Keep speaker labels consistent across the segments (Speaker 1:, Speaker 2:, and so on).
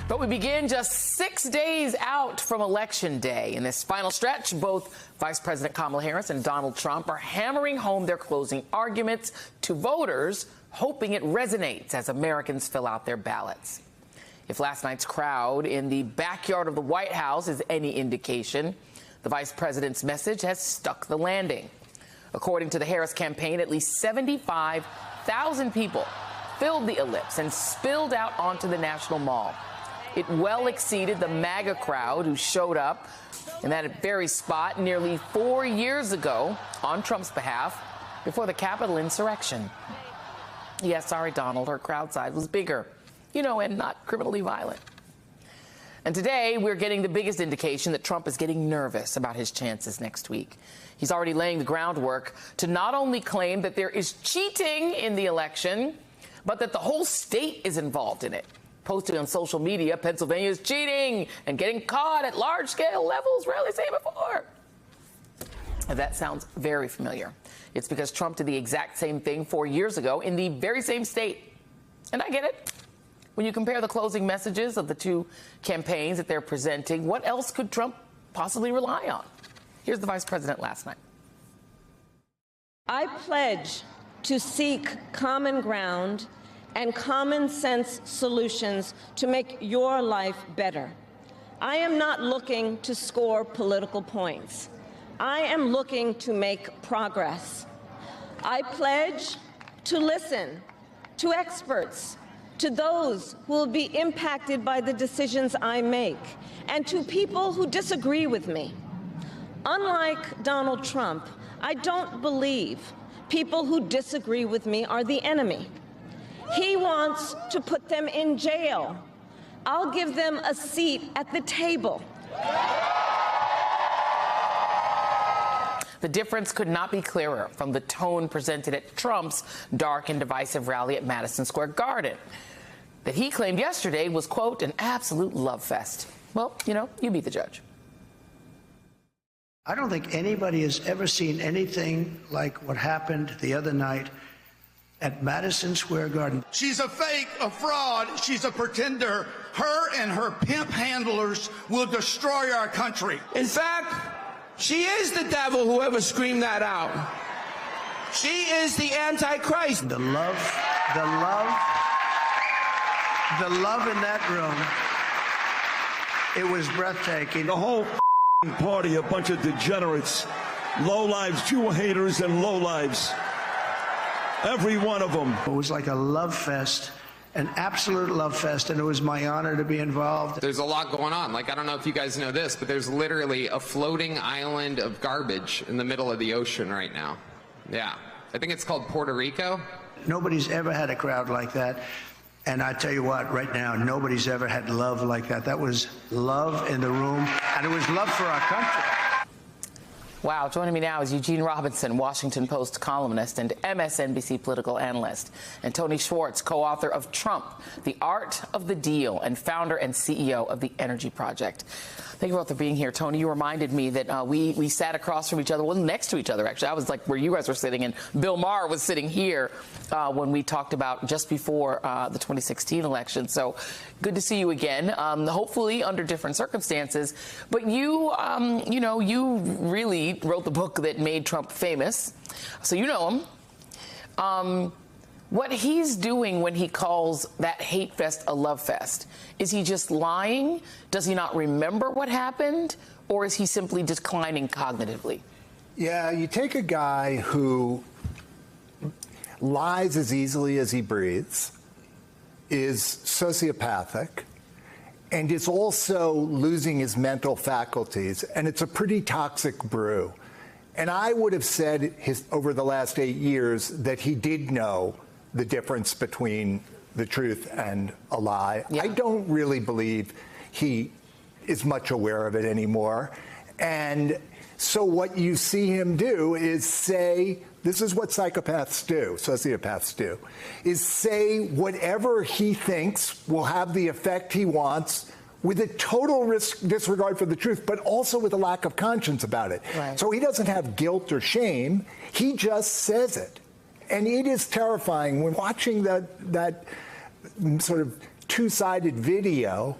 Speaker 1: But we begin just 6 days out from Election Day. In this final stretch, both Vice President Kamala Harris and Donald Trump are hammering home their closing arguments to voters, hoping it resonates as Americans fill out their ballots. If last night's crowd in the backyard of the White House is any indication, the vice president's message has stuck the landing. According to the Harris campaign, at least 75,000 people filled the Ellipse and spilled out onto the National Mall. It well exceeded the MAGA crowd who showed up in that very spot nearly 4 years ago on Trump's behalf before the Capitol insurrection. Yeah, sorry, Donald, her crowd size was bigger, and not criminally violent. And today, we're getting the biggest indication that Trump is getting nervous about his chances next week. He's already laying the groundwork to not only claim that there is cheating in the election, but that the whole state is involved in it. Posting on social media, Pennsylvania is cheating and getting caught at large-scale levels rarely seen before. And that sounds very familiar. It's because Trump did the exact same thing 4 years ago in the very same state. And I get it. When you compare the closing messages of the two campaigns that they're presenting, what else could Trump possibly rely on? Here's the vice president last night.
Speaker 2: I pledge to seek common ground and common sense solutions to make your life better. I am not looking to score political points. I am looking to make progress. I pledge to listen to experts, to those who will be impacted by the decisions I make, and to people who disagree with me. Unlike Donald Trump, I don't believe people who disagree with me are the enemy. He wants to put them in jail. I'll give them a seat at the table.
Speaker 1: The difference could not be clearer from the tone presented at Trump's dark and divisive rally at Madison Square Garden that he claimed yesterday was, quote, an absolute love fest. Well, you be the judge.
Speaker 3: I don't think anybody has ever seen anything like what happened the other night at Madison Square Garden.
Speaker 4: She's a fake, a fraud. She's a pretender. Her and her pimp handlers will destroy our country.
Speaker 5: In fact, she is the devil, whoever screamed that out. She is the Antichrist.
Speaker 3: The love in that room, it was breathtaking.
Speaker 6: The whole party, a bunch of degenerates, lowlives, Jew haters and lowlives. Every one of them.
Speaker 3: It was like a love fest, an absolute love fest, and it was my honor to be involved.
Speaker 7: There's a lot going on. I don't know if you guys know this, but there's literally a floating island of garbage in the middle of the ocean right now. Yeah. I think it's called Puerto Rico.
Speaker 3: Nobody's ever had a crowd like that. And I tell you what, right now, nobody's ever had love like that. That was love in the room, and it was love for our country.
Speaker 1: Wow, joining me now is Eugene Robinson, Washington Post columnist and MSNBC political analyst, and Tony Schwartz, co-author of Trump, The Art of the Deal, and founder and CEO of the Energy Project. Thank you both for being here. Tony, you reminded me that we sat across from each other, well, next to each other, actually. I was like where you guys were sitting, and Bill Maher was sitting here when we talked about just before the 2016 election. So good to see you again, hopefully under different circumstances. But you really wrote the book that made Trump famous, so you know him. What he's doing when he calls that hate fest a love fest, is he just lying? Does he not remember what happened? Or is he simply declining cognitively?
Speaker 8: Yeah, you take a guy who lies as easily as he breathes, is sociopathic, and is also losing his mental faculties, and it's a pretty toxic brew. And I would have said over the last 8 years that he did know the difference between the truth and a lie. Yeah. I don't really believe he is much aware of it anymore. And so what you see him do is say, this is what psychopaths do, sociopaths do, is say whatever he thinks will have the effect he wants with a total disregard for the truth, but also with a lack of conscience about it. Right. So he doesn't have guilt or shame. He just says it. And it is terrifying when watching that sort of two-sided video.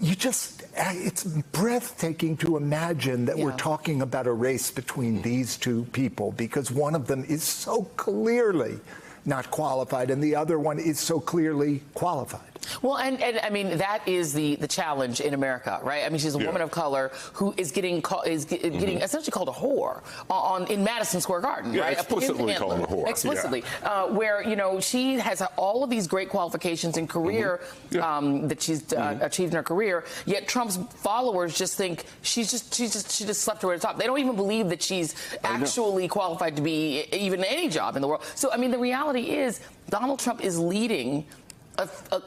Speaker 8: it's breathtaking to imagine that we're talking about a race between these two people, because one of them is so clearly not qualified and the other one is so clearly qualified.
Speaker 1: Well, and I mean, that is the challenge in America, right? I mean, she's a woman of color who is getting essentially called a whore in Madison Square Garden, right?
Speaker 9: Explicitly called a whore.
Speaker 1: Explicitly, where, you know, she has all of these great qualifications in career that she's achieved in her career, yet Trump's followers just think she just slept her way to the top. They don't even believe that she's actually qualified to be even any job in the world. So, I mean, the reality is Donald Trump is leading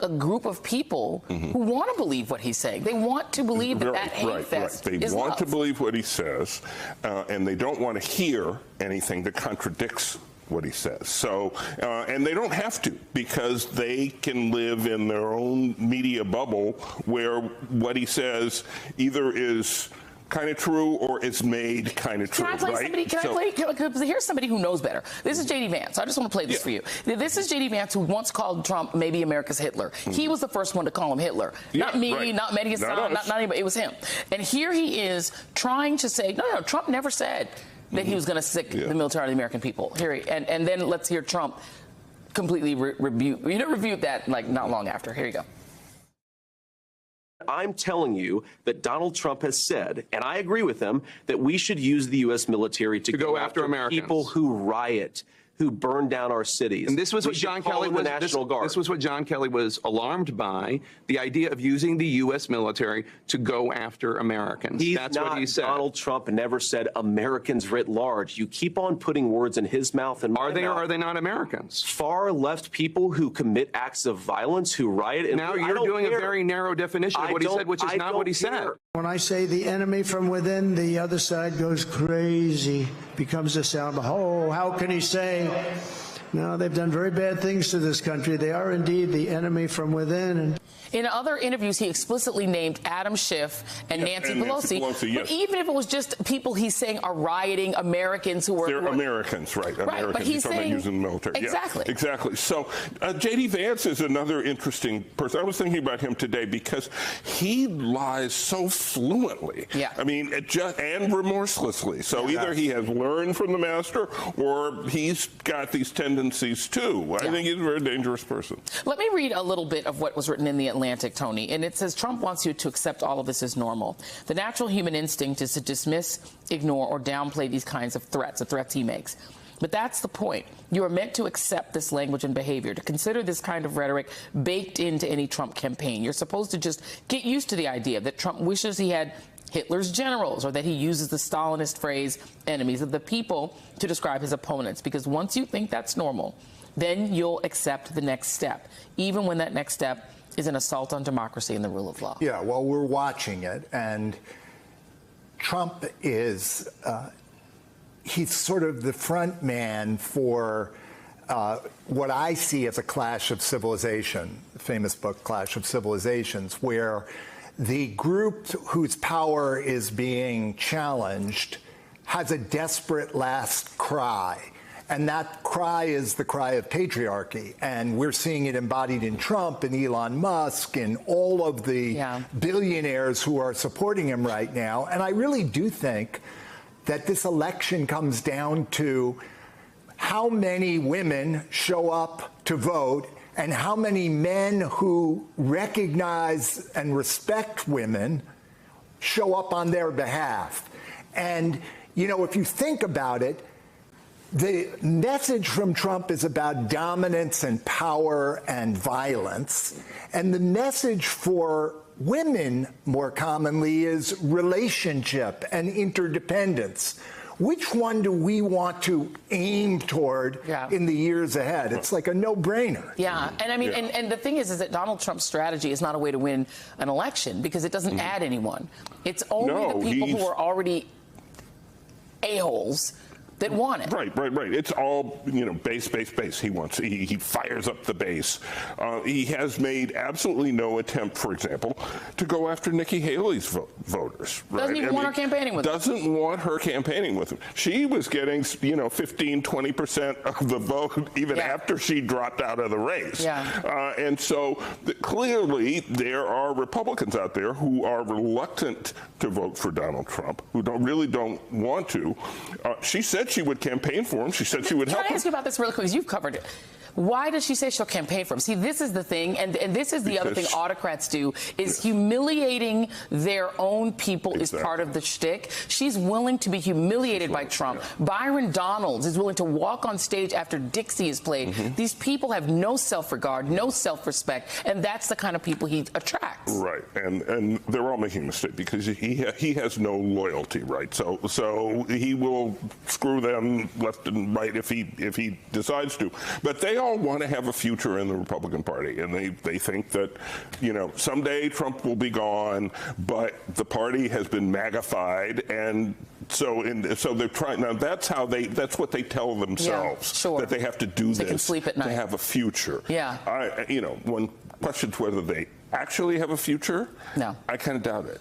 Speaker 1: a group of people who want to believe what he's saying. They want to believe that hate fest
Speaker 9: They
Speaker 1: is
Speaker 9: want
Speaker 1: love.
Speaker 9: to believe what he says, and they don't want to hear anything that contradicts what he says. So, and they don't have to, because they can live in their own media bubble where what he says either is kind of true or it's made kind of true,
Speaker 1: Here's somebody who knows better. This is J.D. Vance. I just want to play this for you. This is J.D. Vance, who once called Trump maybe America's Hitler. He was the first one to call him Hitler. Not me, not Mehdi Hassan, not anybody. It was him. And here he is trying to say, no, Trump never said that he was going to sick the military of the American people. And then let's hear Trump completely rebuke that like not long after. Here you go.
Speaker 10: I'm telling you that Donald Trump has said, and I agree with him, that we should use the U.S. military to go after Americans. People who riot, who burn down our cities.
Speaker 11: And this was what John Kelly was. This was what John Kelly was alarmed by: the idea of using the U.S. military to go after Americans. That's what he said.
Speaker 10: Donald Trump never said Americans writ large. You keep on putting words in his mouth and
Speaker 11: are they or are they not Americans?
Speaker 10: Far left people who commit acts of violence, who riot. And
Speaker 11: now you're doing a very narrow definition of what he said, which is not what he said.
Speaker 3: When I say the enemy from within, the other side goes crazy, becomes a sound. Oh, how can he say? No, they've done very bad things to this country. They are indeed the enemy from within. And
Speaker 1: in other interviews, he explicitly named Adam Schiff and Nancy Pelosi. But even if it was just people he's saying are rioting Americans who are...
Speaker 9: They're Americans, right? Americans.
Speaker 1: But he's saying...
Speaker 9: using the military.
Speaker 1: Exactly.
Speaker 9: Yeah, exactly. So J.D. Vance is another interesting person. I was thinking about him today because he lies so fluently.
Speaker 1: Yeah.
Speaker 9: I mean, and remorselessly. So either he has learned from the master or he's got these tendencies too. I think he's a very dangerous person.
Speaker 1: Let me read a little bit of what was written in the Atlantic, Tony, and it says Trump wants you to accept all of this as normal. The natural human instinct is to dismiss, ignore, or downplay these kinds of threats, the threats he makes. But that's the point. You are meant to accept this language and behavior, to consider this kind of rhetoric baked into any Trump campaign. You're supposed to just get used to the idea that Trump wishes he had Hitler's generals, or that he uses the Stalinist phrase enemies of the people to describe his opponents, because once you think that's normal, then you'll accept the next step, even when that next step is an assault on democracy and the rule of law.
Speaker 8: Yeah, well, we're watching it, and Trump is, he's sort of the front man for what I see as a clash of civilization, the famous book, Clash of Civilizations, where the group whose power is being challenged has a desperate last cry. And that cry is the cry of patriarchy. And we're seeing it embodied in Trump and Elon Musk and all of the billionaires who are supporting him right now. And I really do think that this election comes down to how many women show up to vote and how many men who recognize and respect women show up on their behalf. And, you know, if you think about it, the message from Trump is about dominance and power and violence. And the message for women, more commonly, is relationship and interdependence. Which one do we want to aim toward in the years ahead? It's like a no-brainer.
Speaker 1: Yeah, and I mean, and the thing is that Donald Trump's strategy is not a way to win an election, because it doesn't add anyone. It's only the people who are already a-holes that want it.
Speaker 9: Right. It's all, base. He fires up the base. He has made absolutely no attempt, for example, to go after Nikki Haley's voters. Right?
Speaker 1: Doesn't even want her campaigning with him.
Speaker 9: Doesn't want her campaigning with him. She was getting, 15, 20% of the vote even after she dropped out of the race.
Speaker 1: Yeah.
Speaker 9: And so clearly there are Republicans out there who are reluctant to vote for Donald Trump, who really don't want to. She said she would campaign for him. She said she would help him.
Speaker 1: Can I ask you about this really quick, because you've covered it. Why does she say she'll campaign for him? See, this is the thing, and this is the other thing autocrats do, is humiliating their own people is part of the shtick. She's willing to be humiliated by Trump. Byron Donalds is willing to walk on stage after Dixie is played. These people have no self-regard, no self-respect, and that's the kind of people he attracts.
Speaker 9: Right, and they're all making a mistake because he has no loyalty, right? So he will screw them left and right if he decides to. But they all want to have a future in the Republican Party, and they think that, someday Trump will be gone, but the party has been MAGA-fied, and so they're trying. Now that's what they tell themselves, that they have to do this
Speaker 1: they can sleep at night.
Speaker 9: to have a future.
Speaker 1: Yeah.
Speaker 9: One questions whether they actually have a future.
Speaker 1: No.
Speaker 9: I kind of doubt it.